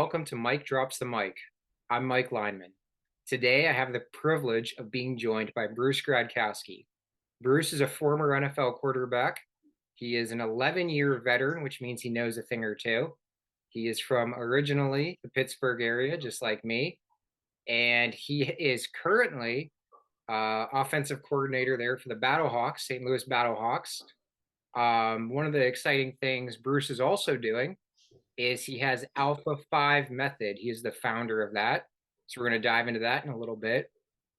welcome to Mike Drops the Mic. I'm Mike Lineman. Today, I have the privilege of being joined by Bruce Gradkowski. Bruce is a former NFL quarterback. He is an 11-year veteran, which means he knows a thing or two. He is from originally the Pittsburgh area, just like me, and he is currently offensive coordinator there for the Battlehawks, St. Louis Battlehawks. One of the exciting things Bruce is also doing is he has Alpha 5 Method. He is the founder of that. So we're going to dive into that in a little bit.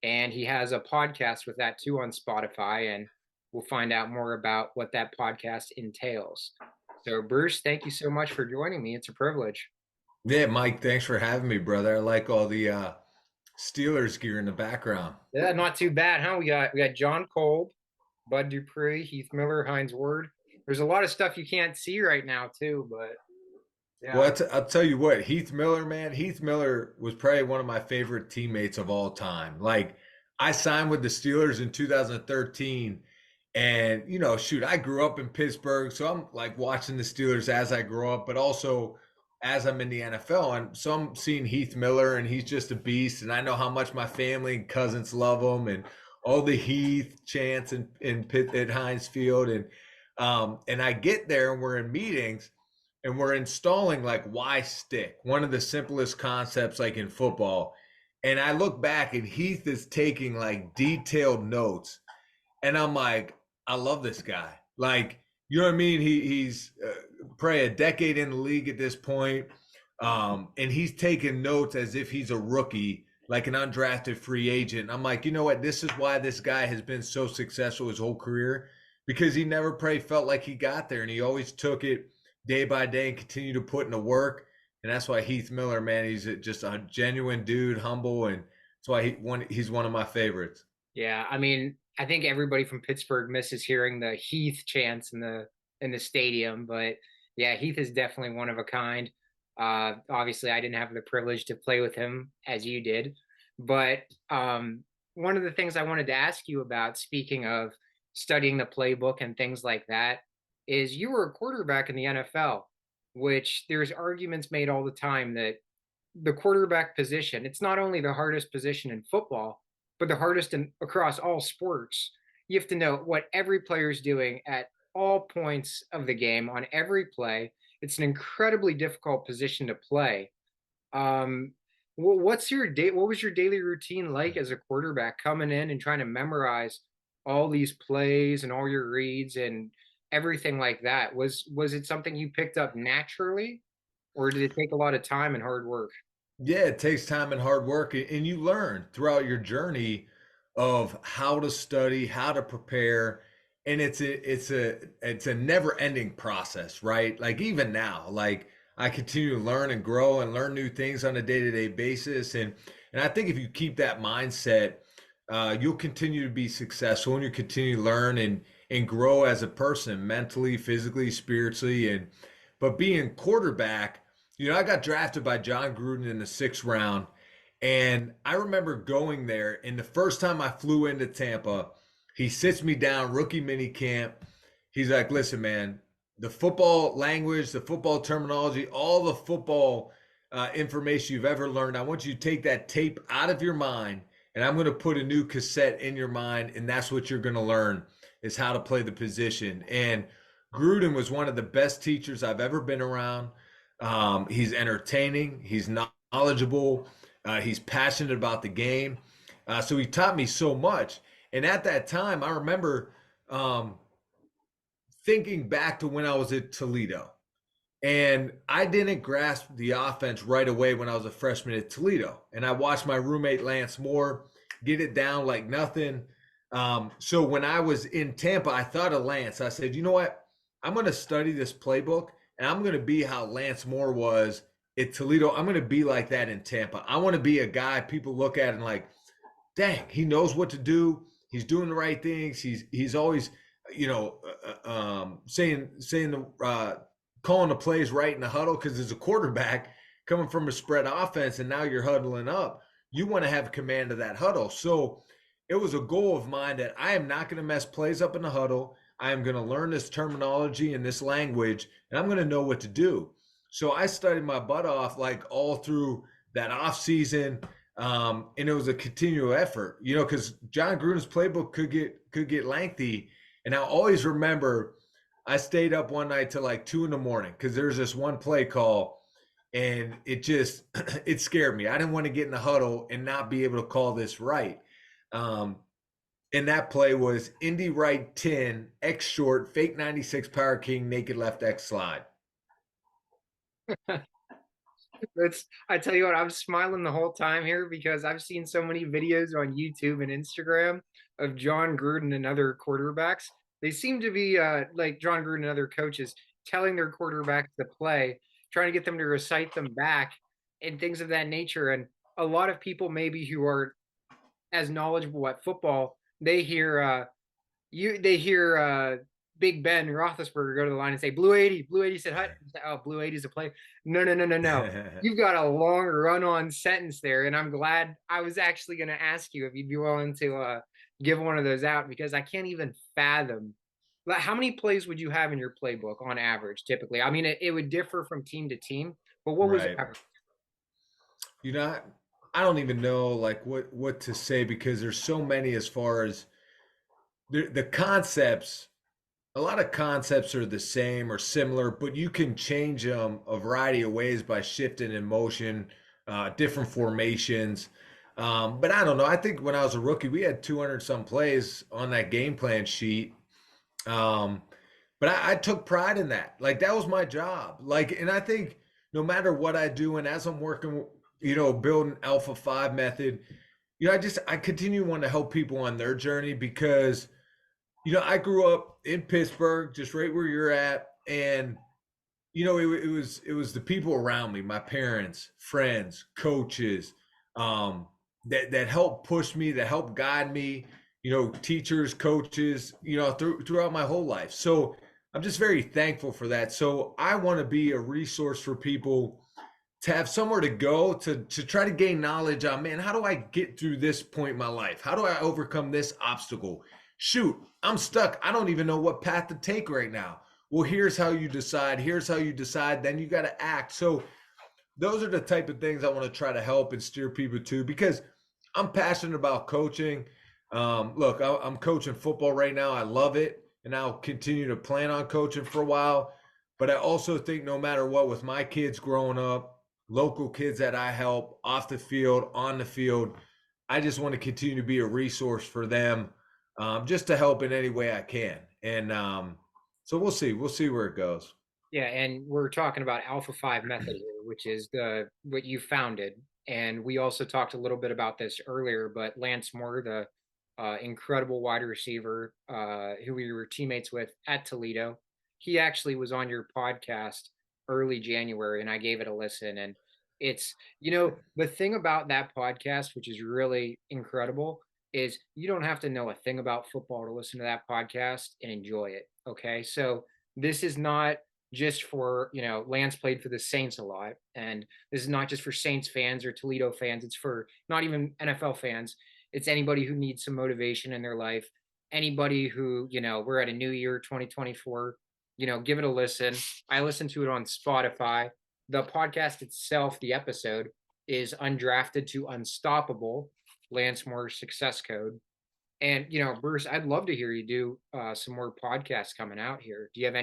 And he has a podcast with that too on Spotify, and we'll find out more about what that podcast entails. So Bruce, thank you so much for joining me. It's a privilege. Yeah, Mike, thanks for having me, brother. I like all the Steelers gear in the background. Yeah, not too bad, huh? We got John Kolb, Bud Dupree, Heath Miller, Heinz Ward. There's a lot of stuff you can't see right now too, but Well, yeah. I'll tell you what, Heath Miller, man, Heath Miller was probably one of my favorite teammates of all time. Like, I signed with the Steelers in 2013. And, shoot, I grew up in Pittsburgh. So I'm like watching the Steelers as I grow up, but also as I'm in the NFL. And so I'm seeing Heath Miller, and he's just a beast. And I know how much my family and cousins love him, and all the Heath chants at Heinz Field. And I get there, and we're in meetings, and we're installing like why stick, one of the simplest concepts like in football. And I look back, and Heath is taking like detailed notes, and I'm like, I love this guy. Like, you know what I mean? He's probably a decade in the league at this point, and he's taking notes as if he's a rookie, like an undrafted free agent. I'm like, you know what? This is why this guy has been so successful his whole career, because he never probably felt like he got there, and he always took it day by day and continued to put in the work. And that's why Heath Miller, man, just a genuine dude, humble, and that's why he's one of my favorites. Yeah, I mean, I think everybody from Pittsburgh misses hearing the Heath chants in the stadium, but yeah, Heath is definitely one of a kind. Obviously, I didn't have the privilege to play with him as you did, but one of the things I wanted to ask you about, speaking of studying the playbook and things like that, is you were a quarterback in the NFL, which there's arguments made all the time that the quarterback position, it's not only the hardest position in football, but the hardest across all sports. You have to know what every player is doing at all points of the game on every play. It's an incredibly difficult position to play. Um, what's your day? What was your daily routine like as a quarterback, coming in and trying to memorize all these plays and all your reads and everything like that? Was it something you picked up naturally, or did it take a lot of time and hard work? Yeah, it takes time and hard work, and you learn throughout your journey of how to study, how to prepare, and it's a never-ending process, right? Like, even now, like, I continue to learn and grow and learn new things on a day-to-day basis, and I think if you keep that mindset, you'll continue to be successful, and you continue to learn and grow as a person, mentally, physically, spiritually. But being quarterback, I got drafted by John Gruden in the 6th round. And I remember going there, and the first time I flew into Tampa, he sits me down, rookie mini camp. He's like, listen, man, the football language, the football terminology, all the football information you've ever learned, I want you to take that tape out of your mind, and I'm going to put a new cassette in your mind, and that's what you're going to learn, is how to play the position. And Gruden was one of the best teachers I've ever been around. He's entertaining. He's knowledgeable. He's passionate about the game. So he taught me so much. And at that time, I remember thinking back to when I was at Toledo. And I didn't grasp the offense right away when I was a freshman at Toledo. And I watched my roommate Lance Moore get it down like nothing. So when I was in Tampa, I thought of Lance. I said, you know what? I'm going to study this playbook, and I'm going to be how Lance Moore was at Toledo. I'm going to be like that in Tampa. I want to be a guy people look at and like, dang, he knows what to do. He's doing the right things. He's always, saying the calling the plays right in the huddle, because as a quarterback coming from a spread offense and now you're huddling up, you want to have command of that huddle. So it was a goal of mine that I am not going to mess plays up in the huddle. I am going to learn this terminology and this language, and I'm going to know what to do. So I studied my butt off like all through that off season. And it was a continual effort, because John Gruden's playbook could get lengthy. And I always remember I stayed up one night till like 2 a.m. because there's this one play call, and it just it scared me. I didn't want to get in the huddle and not be able to call this right. Um, and that play was Indy right 10, X short, fake 96 power king, naked left X slide. I tell you what, I'm smiling the whole time here because I've seen so many videos on YouTube and Instagram of John Gruden and other quarterbacks. They seem to be like John Gruden and other coaches telling their quarterbacks to play, trying to get them to recite them back and things of that nature. And a lot of people maybe who are as knowledgeable at football, they hear Big Ben Roethlisberger go to the line and say Blue 80, Blue 80 said hut. Oh, Blue 80 is a play. No, no, no, no, no. You've got a long run-on sentence there, and I'm glad. I was actually going to ask you if you'd be willing to give one of those out because I can't even fathom. How many plays would you have in your playbook on average, typically? I mean, it would differ from team to team, but what was Right. average? You know, I don't even know like what to say because there's so many as far as the concepts. A lot of concepts are the same or similar, but you can change them a variety of ways by shifting in motion, different formations. But I don't know. I think when I was a rookie, we had 200 some plays on that game plan sheet. Um, but I took pride in that. Like that was my job. Like, and I think no matter what I do, and as I'm working, building Alpha 5 method, I continue to want to help people on their journey because I grew up in Pittsburgh, just right where you're at, and it was the people around me, my parents, friends, coaches, that helped push me, that helped guide me, teachers, coaches, throughout my whole life. So I'm just very thankful for that. So I want to be a resource for people to have somewhere to go to try to gain knowledge on, man, how do I get through this point in my life? How do I overcome this obstacle? Shoot, I'm stuck. I don't even know what path to take right now. Well, here's how you decide. Here's how you decide. Then you got to act. So those are the type of things I want to try to help and steer people to because I'm passionate about coaching. Look, I'm coaching football right now. I love it. And I'll continue to plan on coaching for a while. But I also think no matter what, with my kids growing up, local kids that I help off the field, on the field, I just want to continue to be a resource for them, just to help in any way I can. And so we'll see. We'll see where it goes. Yeah, and we're talking about Alpha 5 method here, which is the what you founded. And we also talked a little bit about this earlier, but Lance Moore, the incredible wide receiver who we were teammates with at Toledo, he actually was on your podcast early January, and I gave it a listen. And it's, the thing about that podcast, which is really incredible, is you don't have to know a thing about football to listen to that podcast and enjoy it. Okay. So this is not just for, Lance played for the Saints a lot. And this is not just for Saints fans or Toledo fans. It's for not even NFL fans. It's anybody who needs some motivation in their life. Anybody who, we're at a new year, 2024, give it a listen. I listen to it on Spotify. The podcast itself, the episode, is Undrafted to Unstoppable, Lance Moore's success code. And Bruce, I'd love to hear you do some more podcasts coming out here. Do you have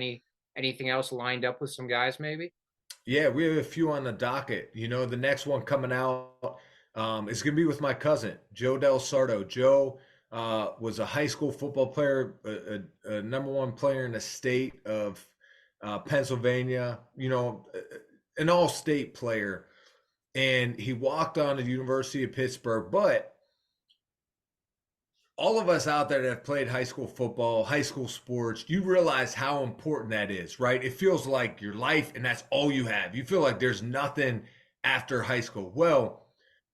anything else lined up with some guys, maybe? Yeah, we have a few on the docket. The next one coming out is going to be with my cousin, Joe Del Sardo. Joe was a high school football player, a number one player in the state of Pennsylvania, an all state player. And he walked on to the University of Pittsburgh. But all of us out there that have played high school football, high school sports, you realize how important that is, right? It feels like your life and that's all you have. You feel like there's nothing after high school. Well,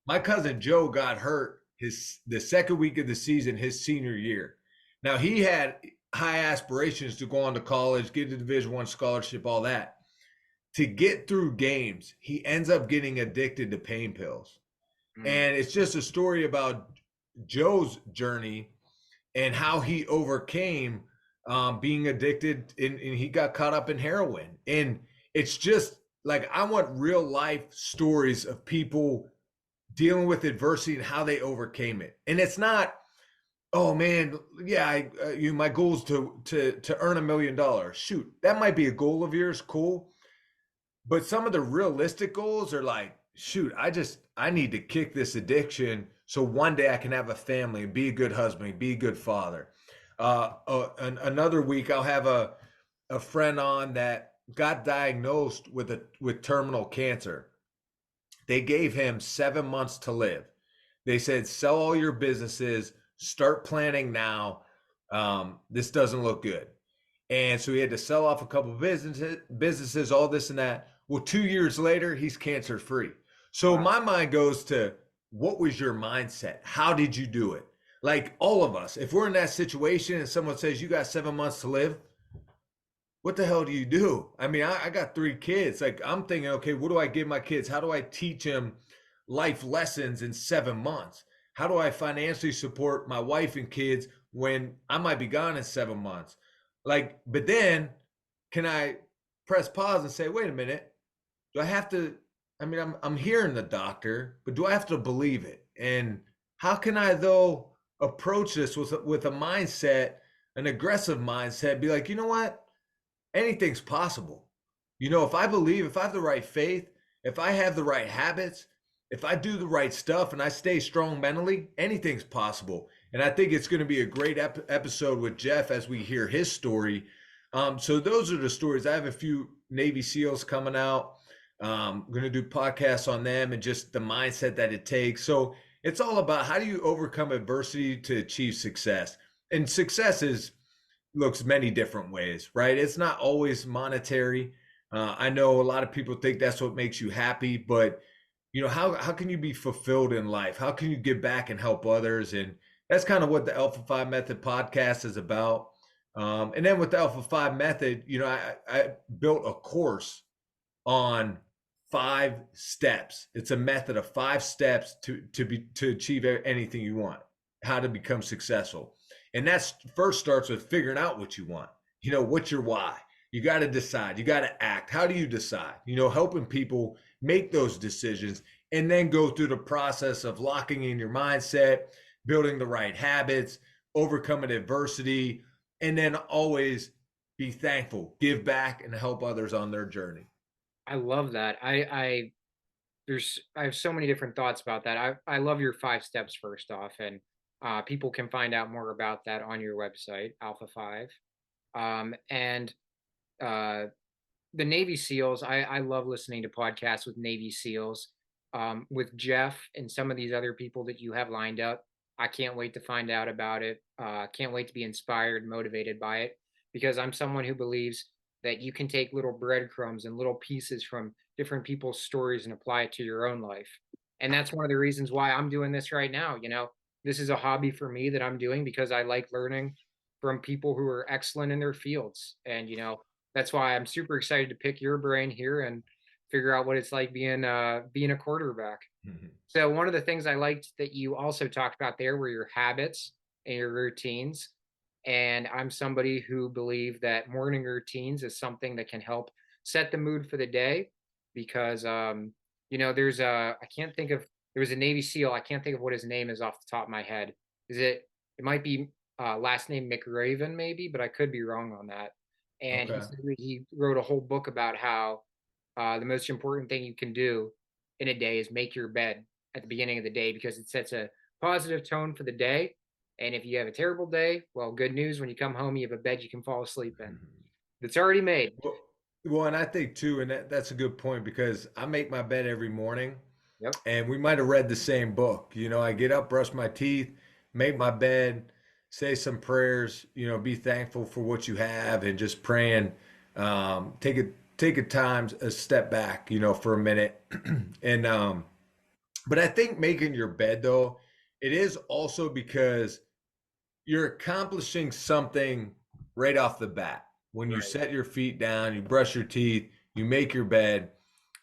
my cousin Joe got hurt the second week of the season, his senior year. Now he had high aspirations to go on to college, get a Division I scholarship, all that. To get through games, he ends up getting addicted to pain pills. Mm. And it's just a story about Joe's journey and how he overcame being addicted and he got caught up in heroin. And it's just like I want real life stories of people dealing with adversity and how they overcame it. And it's not, oh man, yeah, my goal is to earn $1 million. Shoot, that might be a goal of yours, cool. But some of the realistic goals are like, shoot, I need to kick this addiction so one day I can have a family and be a good husband, be a good father. Another week I'll have a friend on that got diagnosed with terminal cancer. They gave him 7 months to live. They said, sell all your businesses, start planning now. This doesn't look good. And so he had to sell off a couple of businesses, all this and that. Well, 2 years later, he's cancer free. So Wow. my mind goes to, what was your mindset? How did you do it? Like all of us, if we're in that situation and someone says you got 7 months to live, what the hell do you do? I mean, I got 3 kids. Like I'm thinking, okay, what do I give my kids? How do I teach them life lessons in 7 months? How do I financially support my wife and kids when I might be gone in 7 months? Like, but then can I press pause and say, wait a minute, do I have to, I mean, I'm hearing the doctor, but do I have to believe it? And how can I though approach this with a mindset, an aggressive mindset, be like, you know what? Anything's possible. You know, if I believe, if I have the right faith, if I have the right habits, if I do the right stuff and I stay strong mentally, anything's possible. And I think it's going to be a great episode with Jeff as we hear his story. So those are the stories. I have a few Navy SEALs coming out. I'm going to do podcasts on them and just the mindset that it takes. So it's all about how do you overcome adversity to achieve success? And success looks many different ways, right? It's not always monetary. I know a lot of people think that's what makes you happy, but you know, how can you be fulfilled in life? How can you give back and help others? And that's kind of what the Alpha 5 Method podcast is about. And then with the Alpha 5 Method, you know, I built a course on 5 steps. It's a method of 5 steps to achieve anything you want, how to become successful. And that's first starts with figuring out what you want. You know, what's your why? You got to decide. You got to act. How do you decide? You know, helping people make those decisions and then go through the process of locking in your mindset, building the right habits, overcoming adversity, and then always be thankful, give back, and help others on their journey. I love that. I have so many different thoughts about that. I love your 5 steps first off, and people can find out more about that on your website, Alpha 5. And uh, the Navy SEALs, I love listening to podcasts with Navy SEALs, with Jeff and some of these other people that you have lined up. I can't wait to find out about it. Can't wait to be inspired, motivated by it, because I'm someone who believes that you can take little breadcrumbs and little pieces from different people's stories and apply it to your own life. And that's one of the reasons why I'm doing this right now. You know, this is a hobby for me that I'm doing because I like learning from people who are excellent in their fields. And, you know, that's why I'm super excited to pick your brain here and figure out what it's like being a quarterback. Mhm. So one of the things I liked that you also talked about there were your habits and your routines. And I'm somebody who believe that morning routines is something that can help set the mood for the day because you know, I can't think of there was a Navy SEAL, I can't think of what his name is off the top of my head. It might be last name McRaven maybe, but I could be wrong on that. And Okay. he wrote a whole book about how the most important thing you can do in a day is make your bed at the beginning of the day because it sets a positive tone for the day. And if you have a terrible day, well, good news. When you come home, you have a bed you can fall asleep in. It's already made. Well, well, and I think too, and that's a good point because I make my bed every morning, Yep. and we might have read the same book. You know, I get up, brush my teeth, make my bed, say some prayers. You know, be thankful for what you have, and just praying. Take a time, a step back. You know, for a minute, and but I think making your bed though, it is also because you're accomplishing something right off the bat. When you Right. set your feet down, you brush your teeth, you make your bed,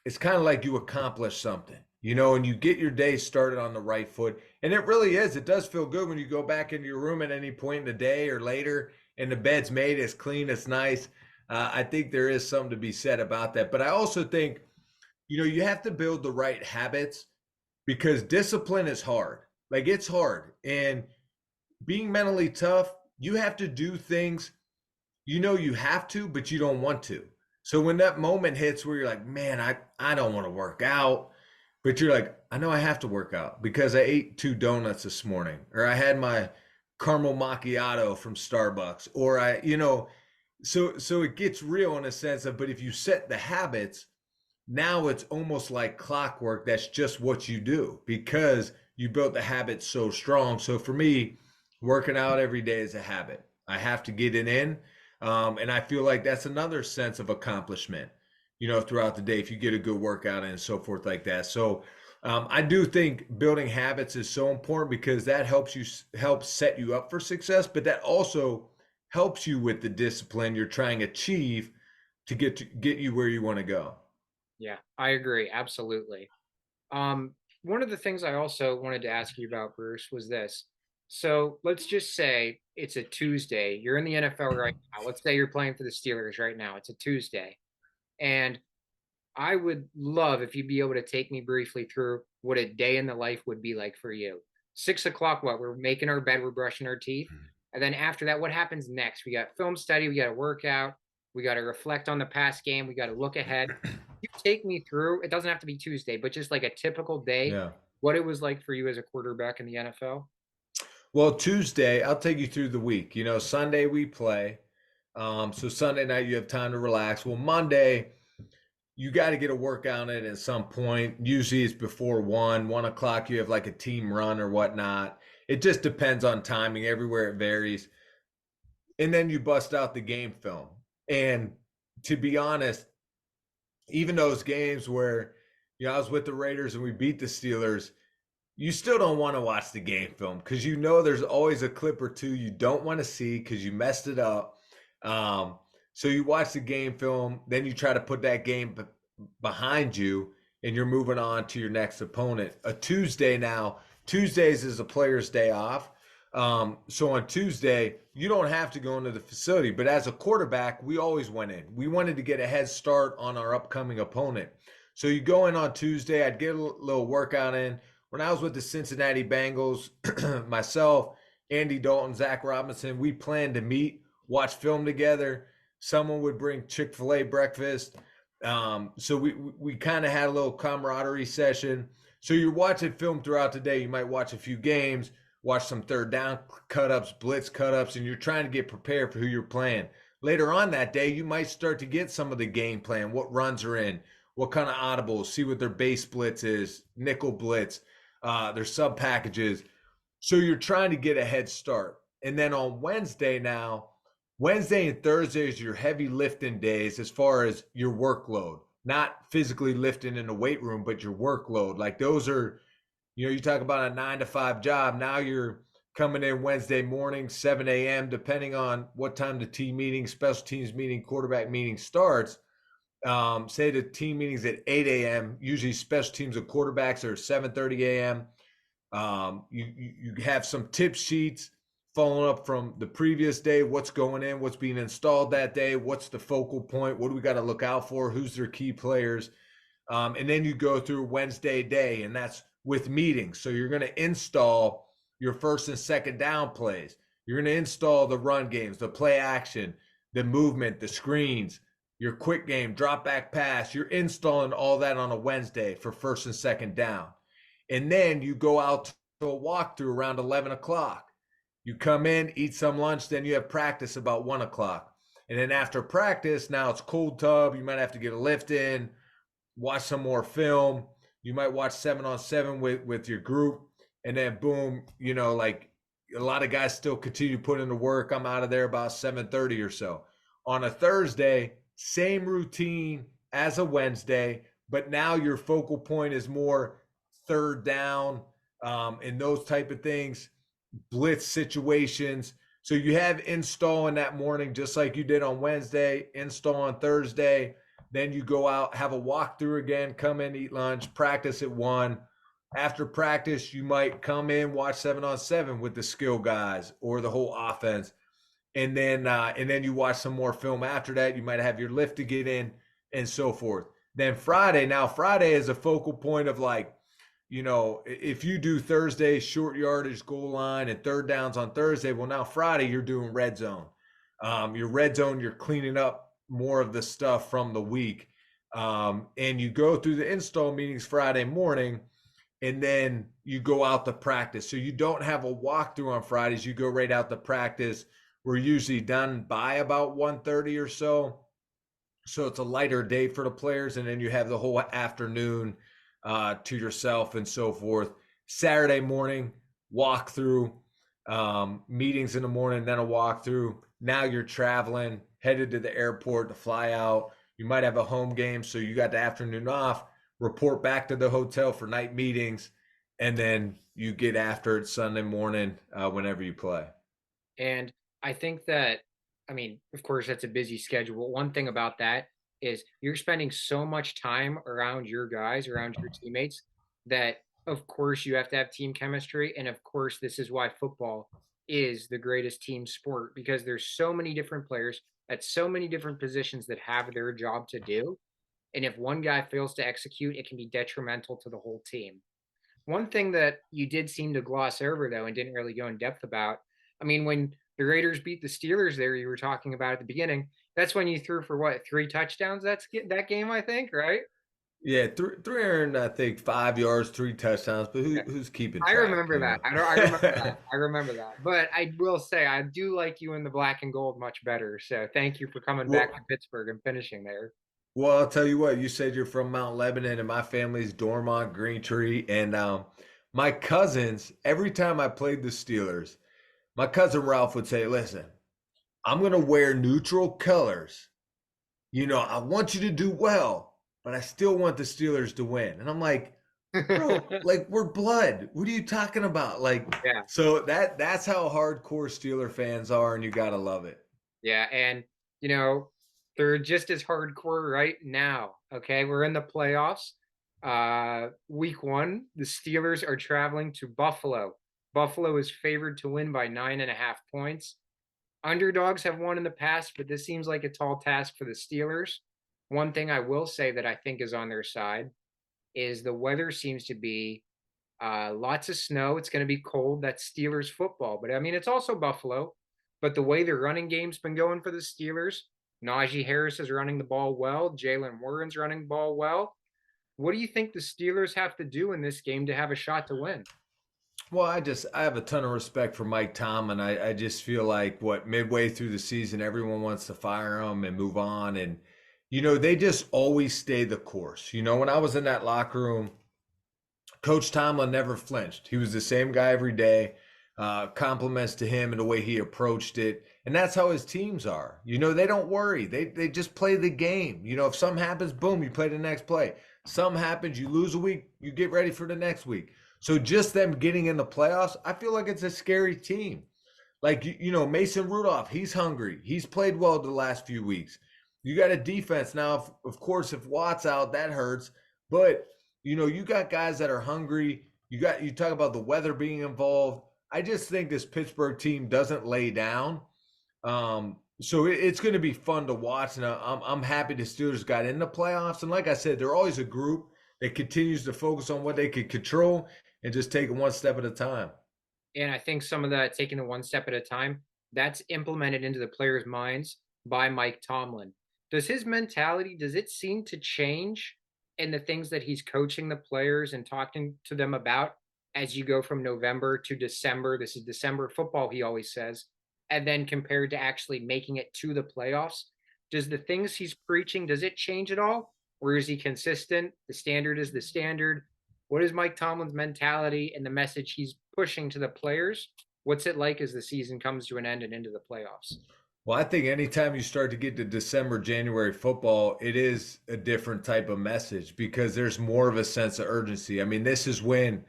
it's kind of like you accomplish something, you know, and you get your day started on the right foot. And it really is. It does feel good when you go back into your room at any point in the day or later and the bed's made, it's clean, it's nice. I think there is something to be said about that. But I also think, you have to build the right habits because discipline is hard. Like it's hard. And being mentally tough, you have to do things you have to, but you don't want to. So when that moment hits where you're like, man, I don't want to work out, but you're like, I know I have to work out because I ate 2 donuts this morning, or I had my caramel macchiato from Starbucks, or so it gets real in a sense of, but if you set the habits, now it's almost like clockwork. That's just what you do because you built the habit so strong. So for me, working out every day is a habit. I have to get it in. And I feel like that's another sense of accomplishment, throughout the day if you get a good workout in and so forth like that. So I do think building habits is so important because that helps set you up for success, but that also helps you with the discipline you're trying to achieve to get you where you want to go. Yeah, I agree. Absolutely. One of the things I also wanted to ask you about, Bruce, was this. So let's just say it's a Tuesday. You're in the NFL right now. Let's say you're playing for the Steelers right now. It's a Tuesday. And I would love if you'd be able to take me briefly through what a day in the life would be like for you. 6 o'clock, what? We're making our bed, we're brushing our teeth. And then after that, what happens next? We got film study, we got to work out, we got to reflect on the past game, we got to look ahead. You take me through, it doesn't have to be Tuesday, but just like a typical day, Yeah. what it was like for you as a quarterback in the NFL. Well, Tuesday, I'll take you through the week. Sunday we play. So Sunday night you have time to relax. Well, Monday, you got to get a workout in at some point. Usually it's before 1 o'clock. You have like a team run or whatnot. It just depends on timing. Everywhere it varies. And then you bust out the game film. And to be honest, even those games where, I was with the Raiders and we beat the Steelers, you still don't want to watch the game film because there's always a clip or two you don't want to see because you messed it up. So you watch the game film, then you try to put that game behind you, and you're moving on to your next opponent. Tuesdays is a player's day off. So on Tuesday, you don't have to go into the facility, but as a quarterback, we always went in. We wanted to get a head start on our upcoming opponent. So you go in on Tuesday, I'd get a little workout in. When I was with the Cincinnati Bengals, myself, Andy Dalton, Zach Robinson, we planned to meet, watch film together. Someone would bring Chick-fil-A breakfast. So we kind of had a little camaraderie session. So you're watching film throughout the day. You might watch a few games, watch some third down cut-ups, blitz cut-ups, and you're trying to get prepared for who you're playing. Later on that day, you might start to get some of the game plan, what runs are in, what kind of audibles, see what their base blitz is, nickel blitz, their sub packages. So you're trying to get a head start. And then on Wednesday and Thursday is your heavy lifting days as far as your workload, not physically lifting in the weight room, but your workload. Like those are, you talk about a 9 to 5 job. Now you're coming in Wednesday morning, 7 a.m., depending on what time the team meeting, special teams meeting, quarterback meeting starts. Say the team meeting's at 8 a.m. Usually special teams and quarterbacks are 7:30 a.m. You have some tip sheets following up from the previous day, what's going in, what's being installed that day, what's the focal point, what do we got to look out for, who's their key players. And then you go through Wednesday day, and that's with meetings. So you're going to install your first and second down plays. You're going to install the run games, the play action, the movement, the screens, your quick game, drop back pass. You're installing all that on a Wednesday for first and second down. And then you go out to a walkthrough around 11 o'clock. You come in, eat some lunch, then you have practice about 1 o'clock. And then after practice, now it's cold tub. You might have to get a lift in, watch some more film. You might watch 7-on-7 with your group. And then boom, like a lot of guys still continue to put in the work. I'm out of there about 7:30 or so. On a Thursday, same routine as a Wednesday, but now your focal point is more third down and those type of things, blitz situations. So you have install in that morning, just like you did on Wednesday, install on Thursday. Then you go out, have a walkthrough again, come in, eat lunch, practice at 1. After practice, you might come in, watch 7-on-7 with the skill guys or the whole offense. and then you watch some more film after that. You might have your lift to get in and so forth. Then Friday is a focal point of like, if you do Thursday short yardage goal line and third downs on Thursday, well, now Friday you're doing red zone. Your red zone, you're cleaning up more of the stuff from the week. And you go through the install meetings Friday morning, and then you go out to practice. So you don't have a walkthrough on Fridays. You go right out to practice. We're usually done by about 1:30 or so. So it's a lighter day for the players, and then you have the whole afternoon to yourself and so forth. Saturday morning, walkthrough, meetings in the morning, then a walkthrough. Now you're traveling, headed to the airport to fly out. You might have a home game, so you got the afternoon off, report back to the hotel for night meetings, and then you get after it Sunday morning whenever you play. And I think that, I mean, of course, that's a busy schedule. One thing about that is you're spending so much time around your guys, around your teammates, that of course you have to have team chemistry. And of course, this is why football is the greatest team sport, because there's so many different players at so many different positions that have their job to do. And if one guy fails to execute, it can be detrimental to the whole team. One thing that you did seem to gloss over, though, and didn't really go in depth about, I mean, when the Raiders beat the Steelers there, you were talking about at the beginning, that's when you threw for what, 3 touchdowns? That's that game, I think, right? Yeah, 300, I think 5 yards, 3 touchdowns. But Yeah. who's keeping I track? remember that. I remember that. I remember that. But I will say I do like you in the black and gold much better. So thank you for coming back to well, Pittsburgh and finishing there. well, I'll tell you what. You said you're from Mount Lebanon, and my family's Dormont, Green Tree, and my cousins. Every time I played the Steelers, my cousin Ralph would say, "Listen, I'm gonna wear neutral colors. I want you to do well, but I still want the Steelers to win." And I'm like, bro, like we're blood. What are you talking about? Like, Yeah. so that's how hardcore Steeler fans are, and you gotta love it. Yeah, and you know, they're just as hardcore right now. Okay, we're in the playoffs. Week 1, the Steelers are traveling to Buffalo. Buffalo is favored to win by 9.5 points. Underdogs have won in the past, but this seems like a tall task for the Steelers. One thing I will say that I think is on their side is the weather seems to be lots of snow. It's going to be cold. That's Steelers football. But I mean, it's also Buffalo. But the way their running game's been going for the Steelers, Najee Harris is running the ball well. Jalen Warren's running the ball well. What do you think the Steelers have to do in this game to have a shot to win? Well, I have a ton of respect for Mike Tomlin. I just feel like what midway through the season, everyone wants to fire him and move on, and they just always stay the course. When I was in that locker room, Coach Tomlin never flinched. He was the same guy every day. Compliments to him and the way he approached it. And that's how his teams are. They don't worry. They just play the game. If something happens, boom, you play the next play. Something happens, you lose a week, you get ready for the next week. So just them getting in the playoffs, I feel like it's a scary team. Like, Mason Rudolph, he's hungry. He's played well the last few weeks. You got a defense now. Of course, if Watt's out, that hurts. But, you got guys that are hungry. You talk about the weather being involved. I just think this Pittsburgh team doesn't lay down. So it's going to be fun to watch. And I'm happy the Steelers got in the playoffs. And like I said, they're always a group that continues to focus on what they can control and just take it one step at a time. And I think some of that, taking it one step at a time, that's implemented into the players' minds by Mike Tomlin. Does his mentality, does it seem to change in the things that he's coaching the players and talking to them about as you go from November to December? This is December football, he always says. And then compared to actually making it to the playoffs, does the things he's preaching, does it change at all? Or is he consistent? The standard is the standard. What is Mike Tomlin's mentality and the message he's pushing to the players? What's it like as the season comes to an end and into the playoffs? Well, I think anytime you start to get to December, January football, it is a different type of message because there's more of a sense of urgency. I mean, this is when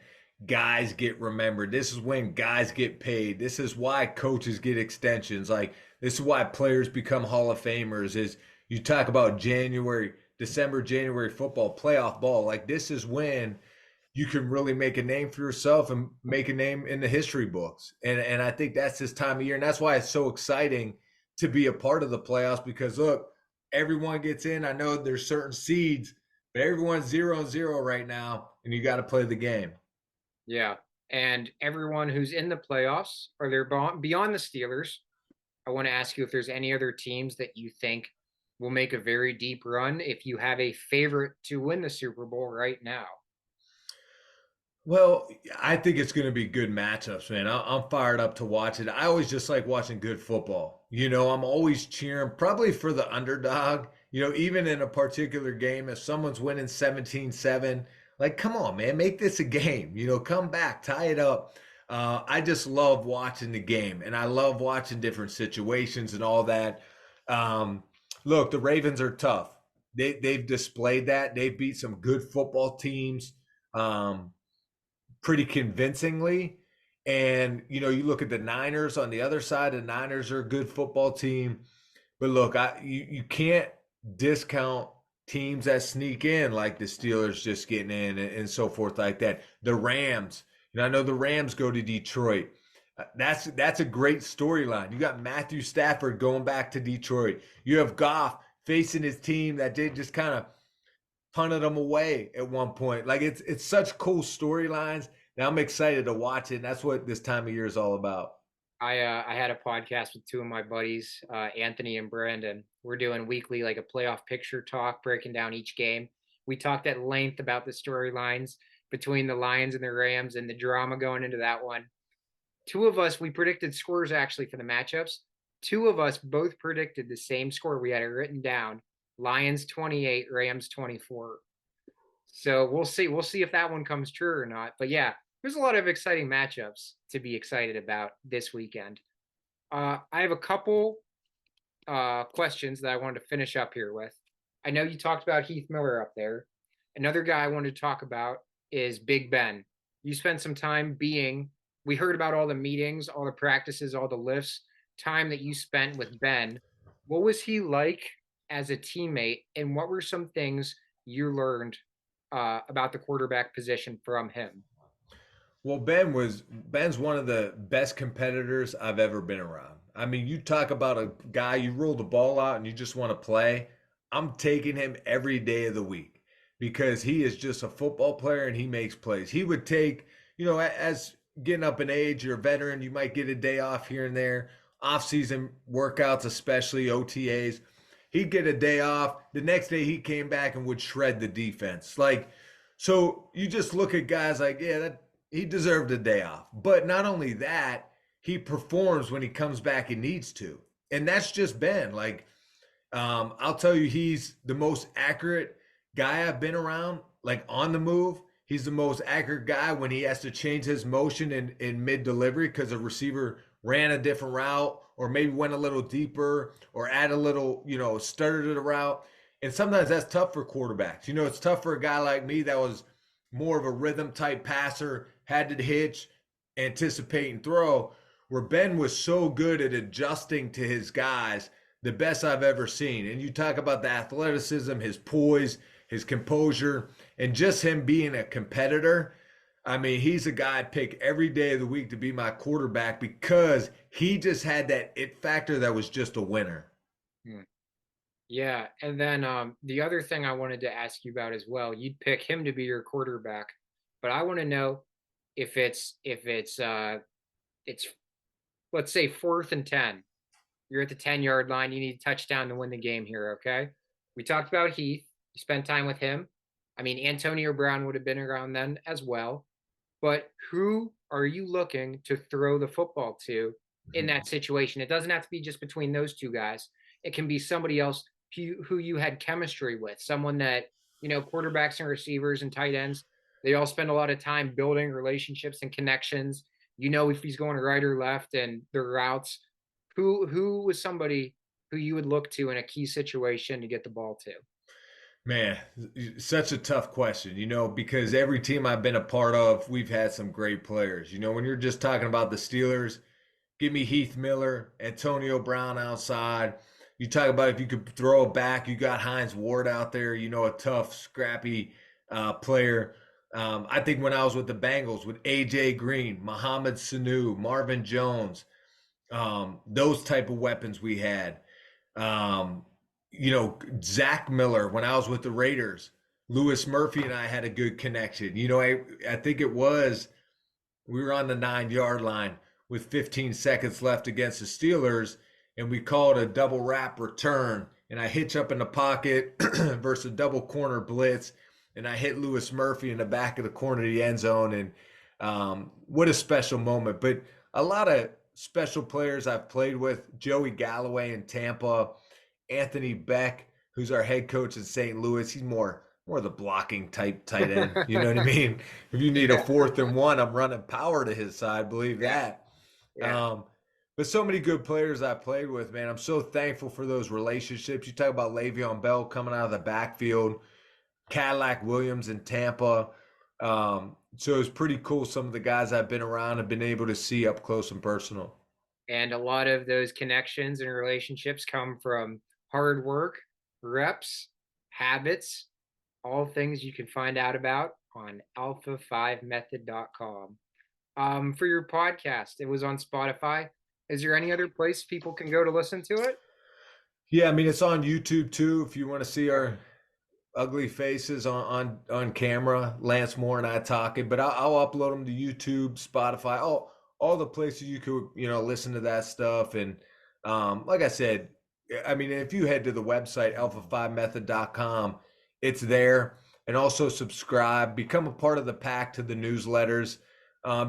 guys get remembered. This is when guys get paid. This is why coaches get extensions. Like, this is why players become Hall of Famers. Is you talk about December, January football, playoff ball. Like, this is when you can really make a name for yourself and make a name in the history books. And I think that's this time of year. And that's why it's so exciting to be a part of the playoffs because look, everyone gets in. I know there's certain seeds, but everyone's 0-0 right now, and you got to play the game. Yeah. And everyone who's in the playoffs or they're beyond the Steelers, I want to ask you if there's any other teams that you think will make a very deep run if you have a favorite to win the Super Bowl right now. Well, I think it's going to be good matchups, man. I'm fired up to watch it. I always just like watching good football. I'm always cheering probably for the underdog. Even in a particular game, if someone's winning 17-7, like, come on, man, make this a game. Come back, tie it up. I just love watching the game, and I love watching different situations and all that. Look, the Ravens are tough. They've displayed that. They've beat some good football teams. Pretty convincingly. And, you look at the Niners on the other side, the Niners are a good football team. But look, you can't discount teams that sneak in like the Steelers just getting in and so forth like that. The Rams, I know the Rams go to Detroit. That's a great storyline. You got Matthew Stafford going back to Detroit. You have Goff facing his team that did just kind of punted them away at one point. Like it's such cool storylines. Now I'm excited to watch it. And that's what this time of year is all about. I had a podcast with two of my buddies, Anthony and Brandon. We're doing weekly like a playoff picture talk, breaking down each game. We talked at length about the storylines between the Lions and the Rams and the drama going into that one. Two of us, we predicted scores actually for the matchups. Two of us both predicted the same score. We had it written down: Lions 28, Rams 24. So we'll see. We'll see if that one comes true or not. But yeah, there's a lot of exciting matchups to be excited about this weekend. I have a couple questions that I wanted to finish up here with. I know you talked about Heath Miller up there. Another guy I wanted to talk about is Big Ben. You spent some time we heard about all the meetings, all the practices, all the lifts, time that you spent with Ben. What was he like as a teammate, and what were some things you learned about the quarterback position from him? Well, Ben's one of the best competitors I've ever been around. I mean, you talk about a guy, you roll the ball out and you just want to play. I'm taking him every day of the week because he is just a football player and he makes plays. He would take, as getting up in age, you're a veteran, you might get a day off here and there, off-season workouts, especially OTAs. He'd get a day off. The next day he came back and would shred the defense. So you just look at guys like, yeah, he deserved a day off. But not only that, he performs when he comes back and needs to. And that's just Ben. I'll tell you, he's the most accurate guy I've been around, like on the move. He's the most accurate guy when he has to change his motion in mid-delivery because a receiver ran a different route or maybe went a little deeper or add a little, stuttered the route. And sometimes that's tough for quarterbacks. It's tough for a guy like me that was more of a rhythm type passer, had to hitch, anticipate, and throw, where Ben was so good at adjusting to his guys, the best I've ever seen. And you talk about the athleticism, his poise, his composure, and just him being a competitor. I mean, he's a guy I'd pick every day of the week to be my quarterback because he just had that it factor that was just a winner. Hmm. Yeah, and then the other thing I wanted to ask you about as well, you'd pick him to be your quarterback, but I want to know if it's let's say 4th and 10. You're at the 10-yard line, you need a touchdown to win the game here, okay? We talked about Heath. You spent time with him. I mean, Antonio Brown would have been around then as well. But who are you looking to throw the football to in that situation? It doesn't have to be just between those two guys. It can be somebody else who you had chemistry with, someone that, quarterbacks and receivers and tight ends, they all spend a lot of time building relationships and connections. If he's going right or left and the routes. Who was somebody who you would look to in a key situation to get the ball to? Man, such a tough question, because every team I've been a part of, we've had some great players. When you're just talking about the Steelers, give me Heath Miller, Antonio Brown outside. You talk about if you could throw it back, you got Hines Ward out there, a tough, scrappy player. I think when I was with the Bengals with AJ Green, Muhammad Sanu, Marvin Jones, those type of weapons we had. Um, Zach Miller when I was with the Raiders, Lewis Murphy and I had a good connection. I think it was we were on the 9-yard line with 15 seconds left against the Steelers, and we called a double wrap return. And I hitch up in the pocket versus a double corner blitz, and I hit Lewis Murphy in the back of the corner of the end zone. And what a special moment. But a lot of special players I've played with, Joey Galloway in Tampa, Anthony Beck, who's our head coach in St. Louis. He's more the blocking type tight end. You know what I mean? If you need a Yeah, 4th and 1, I'm running power to his side. Believe yeah, that. yeah. Um, but so many good players I played with, man. I'm so thankful for those relationships. You talk about Le'Veon Bell coming out of the backfield, Cadillac Williams in Tampa. So it's pretty cool. Some of the guys I've been around have been able to see up close and personal. And a lot of those connections and relationships come from hard work, reps, habits, all things you can find out about on alpha5method.com. For your podcast, it was on Spotify. Is there any other place people can go to listen to it? Yeah, I mean it's on YouTube too. If you want to see our ugly faces on camera, Lance Moore and I talking. But I'll upload them to YouTube, Spotify, all the places you could listen to that stuff. And like I said, I mean if you head to the website alpha5method.com, it's there. And also subscribe, become a part of the pack to the newsletters.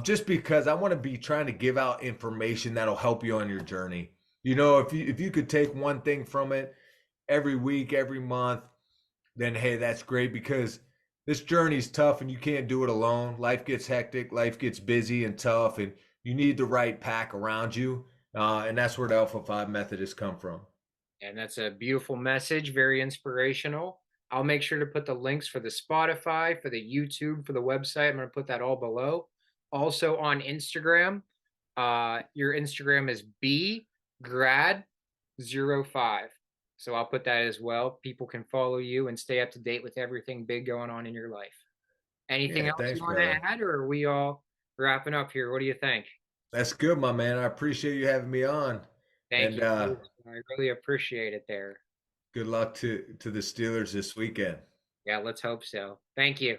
Just because I want to be trying to give out information that'll help you on your journey. If you could take one thing from it every week, every month, then hey, that's great because this journey's tough and you can't do it alone. Life gets hectic, life gets busy and tough, and you need the right pack around you. And that's where the Alpha 5 method has come from. And that's a beautiful message, very inspirational. I'll make sure to put the links for the Spotify, for the YouTube, for the website. I'm going to put that all below. Also on Instagram, your Instagram is bgrad05. So I'll put that as well. People can follow you and stay up to date with everything big going on in your life. Anything Yeah, else thanks, you want to brother. add, or are we all wrapping up here? What do you think? That's good, my man. I appreciate you having me on. Thank And you, Bruce. I really appreciate it there. good luck to the Steelers this weekend. Yeah, let's hope so. Thank you.